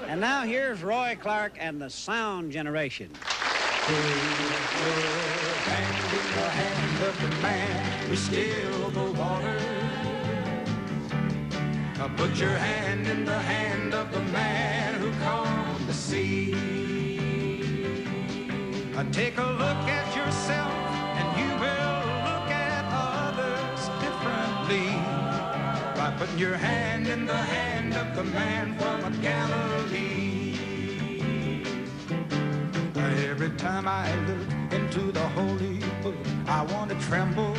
And now here's Roy Clark and the Sound Generation. Put your hand in the hand of the man who stilled the water. Put your hand in the hand of the man who calmed the sea. Take a look at yourself and you will look at others differently by putting your hand in the hand of the man from Galilee. Every time I look into the holy book, I want to tremble.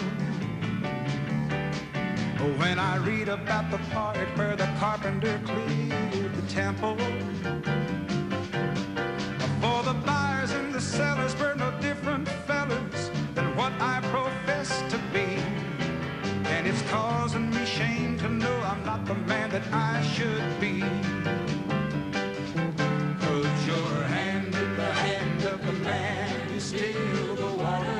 When I read about the part where the carpenter cleared the temple. For the buyers and the sellers were no different fellas than what I profess to be. And it's causing me shame to know I'm not the man that I should be. Put your hand in the hand of the man who stilled the water.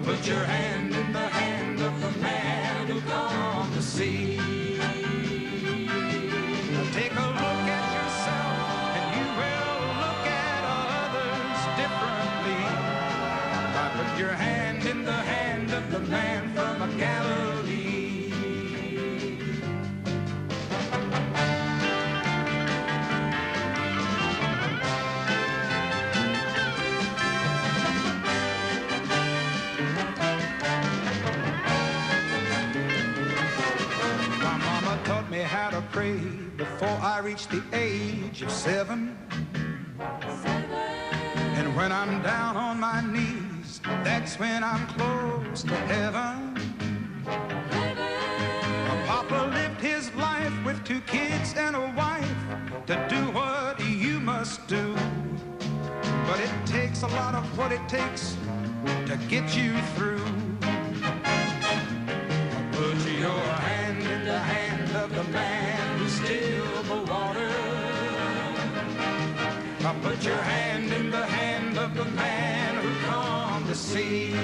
Put your hand in the hand of the man who calmed the sea. Take a look at yourself and you will look at others differently by putting your hand in the hand of the man from Galilee. Taught me how to pray before I reached the age of 7. And when I'm down on my knees, that's when I'm close to heaven. Papa lived his life with 2 kids and a wife to do what you must do. But it takes a lot of what it takes to get you through. Put your hand in the hand of the man who stilled the water. Put your hand in the hand of the man who calmed the sea.